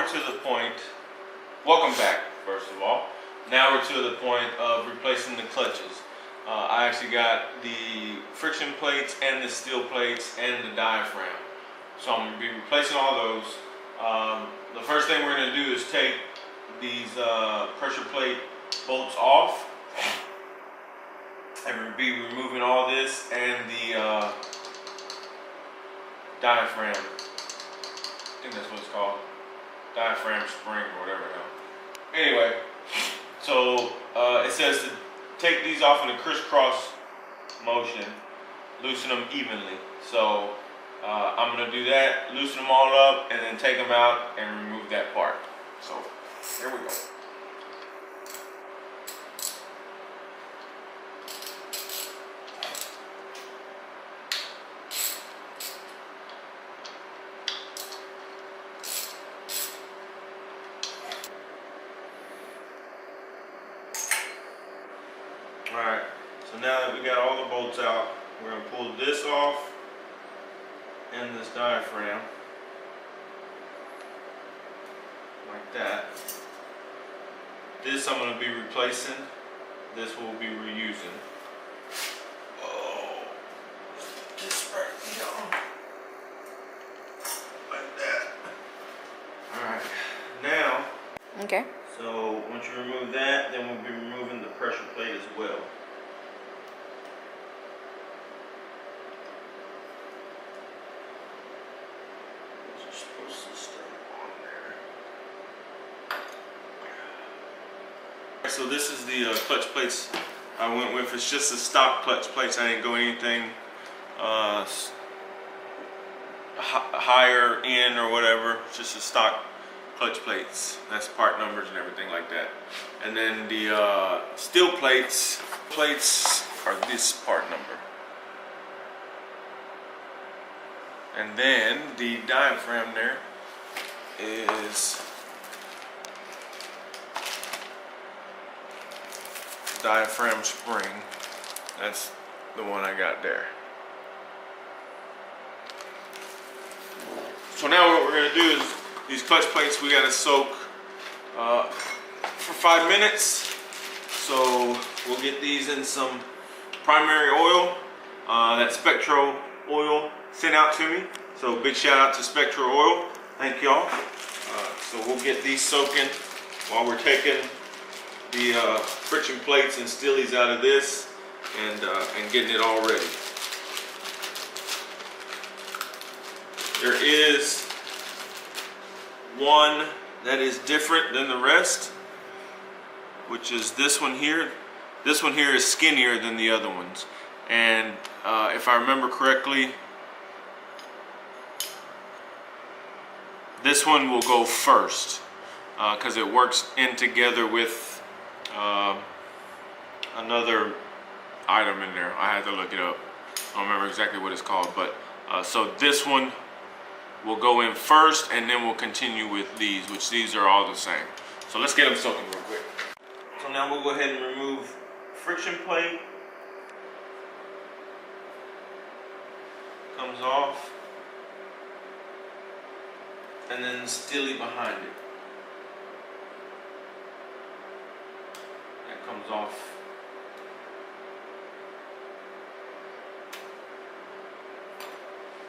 we're to the point, welcome back, first of all. Now we're to the point of replacing the clutches. I actually got the friction plates and the steel plates and the diaphragm. So I'm going to be replacing all those. The first thing we're going to do is take these pressure plate bolts off. And we'll be removing all this and the diaphragm. I think that's what it's called. Diaphragm spring or whatever the hell. Anyway, so it says to take these off in a crisscross motion, loosen them evenly. So I'm going to do that, loosen them all up, and then take them out and remove that part. So here we go. Alright, so now that we got all the bolts out, we're going to pull this off and this diaphragm, like that. This I'm going to be replacing, this we'll be reusing. Oh, just right here, like that. Alright, now, okay. so once you remove that, then we'll be removing the pressure plate as well. It's supposed to stay on there. So this is the clutch plates I went with. It's just a stock clutch plates. I didn't go anything higher in or whatever. It's just a stock clutch plates. That's part numbers and everything like that. And then the steel plates are this part number. And then the diaphragm there is diaphragm spring. That's the one I got there. So now what we're gonna do is these clutch plates we gotta soak for 5 minutes. So we'll get these in some primary oil. That Spectro oil sent out to me. So big shout out to Spectro Oil. Thank y'all. So we'll get these soaking while we're taking the friction plates and steelies out of this and getting it all ready. There is one that is different than the rest, which is this one here. This one here is skinnier than the other ones, and if I remember correctly, this one will go first because it works in together with another item in there. I had to look it up. I don't remember exactly what it's called, but so this one will go in first, and then we'll continue with these, which these are all the same. So let's get them soaking real quick. So now we'll go ahead and remove friction plate. Comes off. And then steely behind it. That comes off.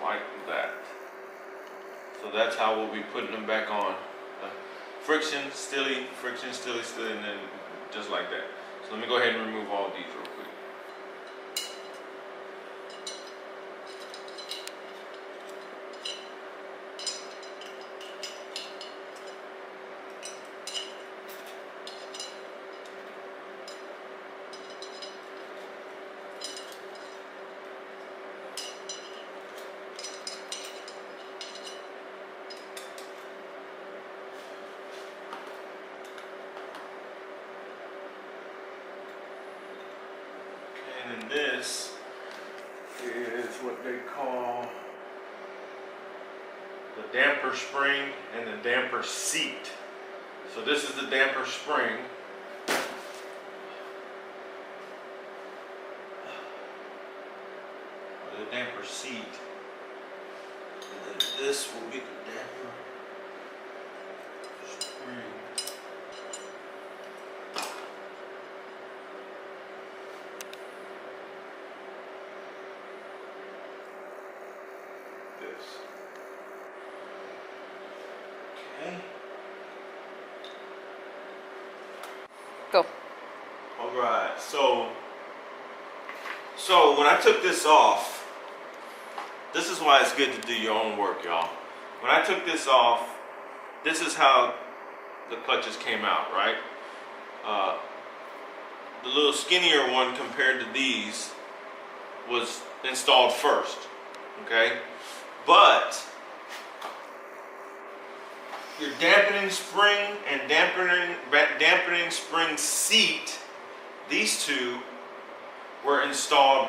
Like that. So that's how we'll be putting them back on. Friction, steely, and then just like that. So let me go ahead and remove all these real quick. And then this is what they call the damper spring and the damper seat. So this is the damper spring. The damper seat. And then this will be the damper this. Okay. Go. All right. So when I took this off, this is why it's good to do your own work, y'all. When I took this off, this is how the clutches came out, right? The little skinnier one compared to these was installed first, okay? But your dampening spring and dampening spring seat, these two were installed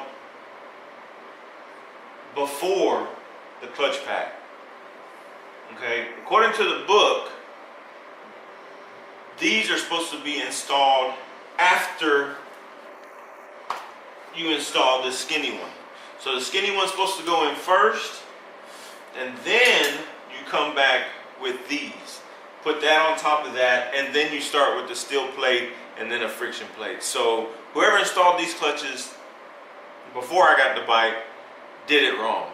before the clutch pack. Okay, according to the book, these are supposed to be installed after you install the skinny one. So the skinny one's supposed to go in first, and then you come back with these. Put that on top of that, and then you start with the steel plate and then a friction plate. So whoever installed these clutches before I got the bike did it wrong,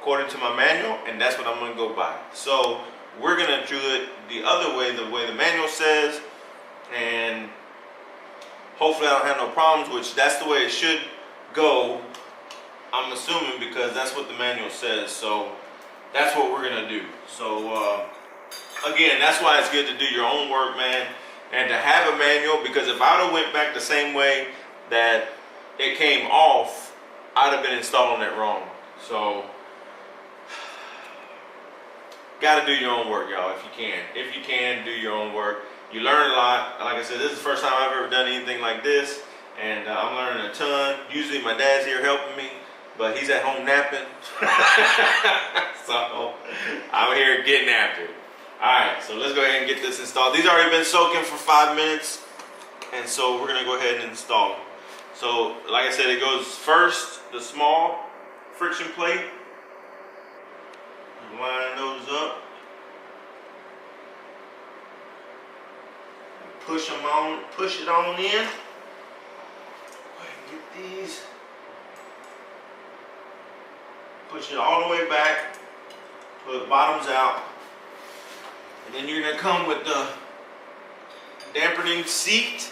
according to my manual, and that's what I'm gonna go by. So we're gonna do it the other way, the way the manual says, and hopefully I don't have no problems, which that's the way it should go, I'm assuming, because that's what the manual says. So that's what we're gonna do. So again, that's why it's good to do your own work, man, and to have a manual, because if I would have went back the same way that it came off, I'd have been installing it wrong. So gotta do your own work, y'all, if you can. If you can, do your own work. You learn a lot. Like I said, this is the first time I've ever done anything like this, and I'm learning a ton. Usually my dad's here helping me, but he's at home napping. So I'm here getting after it. Alright, so let's go ahead and get this installed. These already been soaking for 5 minutes, and so we're gonna go ahead and install them. So like I said, it goes first, the small friction plate. Line those up. Push them on, push it on in. Go ahead and get these. Push it all the way back, pull the bottoms out. And then you're gonna come with the dampening seat.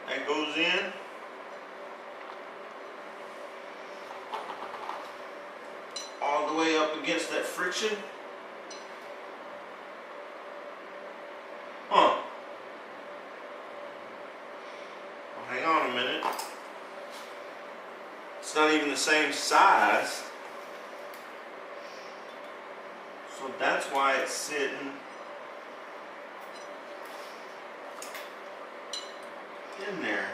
That goes in. All the way up against that friction. Huh. Well, hang on a minute. It's not even the same size. So that's why it's sitting in there.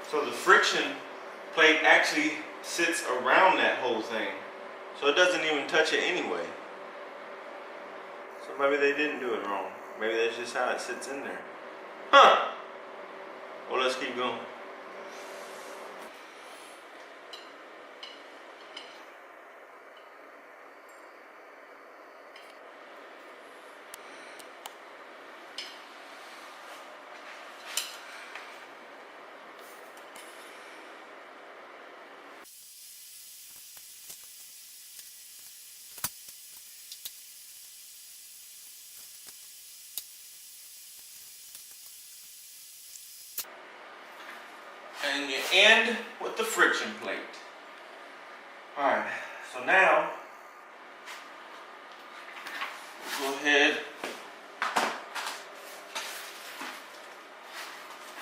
So the friction plate actually sits around that whole thing. So it doesn't even touch it anyway. So maybe they didn't do it wrong. Maybe that's just how it sits in there. Huh! Well, let's keep going. And you end with the friction plate. Alright, so now we'll go ahead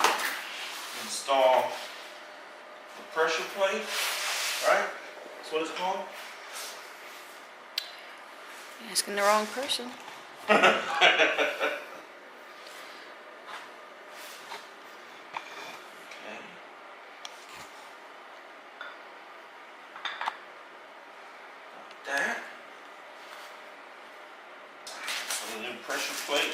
and install the pressure plate, right? That's what it's called? You're asking the wrong person. That. So the new pressure plate.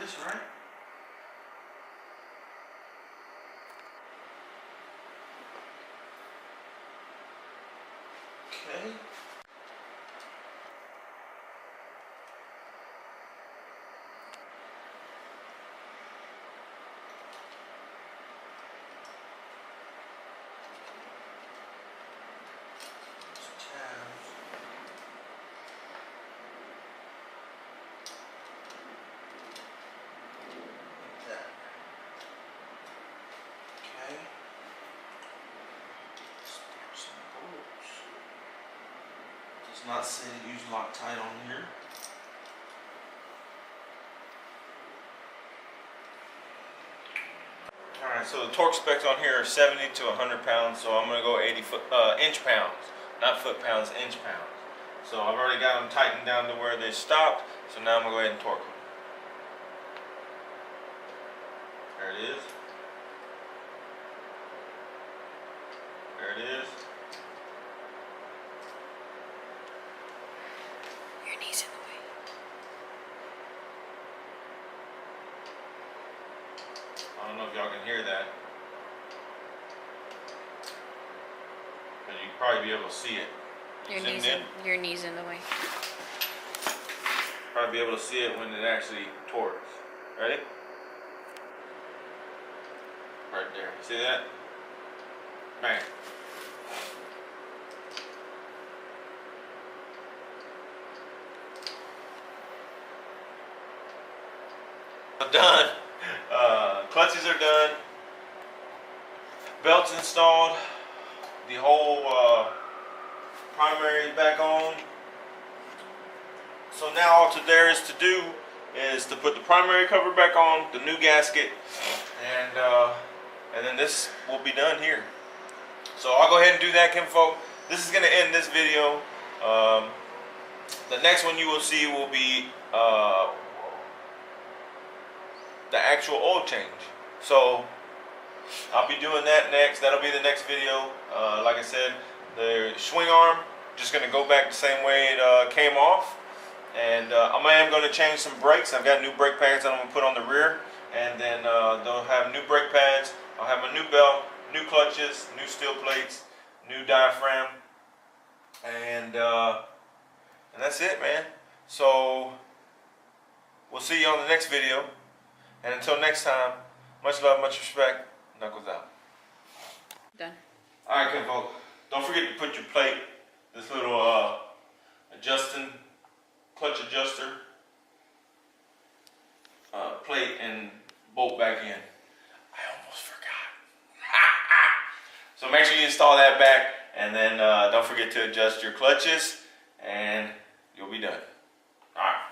this, right? Okay. Does not say to use Loctite on here. Alright, so the torque specs on here are 70 to 100 pounds, so I'm going to go 80 inch pounds. Not foot pounds, inch pounds. So I've already got them tightened down to where they stopped, so now I'm going to go ahead and torque them. There it is. There it is. Your knee's in the way. I don't know if y'all can hear that, but you can probably be able to see it. Your knee's in the way. Probably be able to see it when it actually torques. Ready? Right there. See that? Bang. Done. Clutches are done. Belts installed. The whole primary is back on. So now all there is to do is to put the primary cover back on, the new gasket, and then this will be done here. So I'll go ahead and do that, kinfolk. This is going to end this video. The next one you will see will be the actual oil change. So I'll be doing that next. That'll be the next video. Like I said, the swing arm just going to go back the same way it came off. And I am going to change some brakes. I've got new brake pads that I'm going to put on the rear. And then they'll have new brake pads. I'll have a new belt, new clutches, new steel plates, new diaphragm. And that's it, man. So we'll see you on the next video. And until next time, much love, much respect. Knuckles out. Done. Alright, kinfolk. Don't forget to put your plate, this little clutch adjuster plate and bolt back in. I almost forgot. So make sure you install that back, and then don't forget to adjust your clutches, and you'll be done. Alright.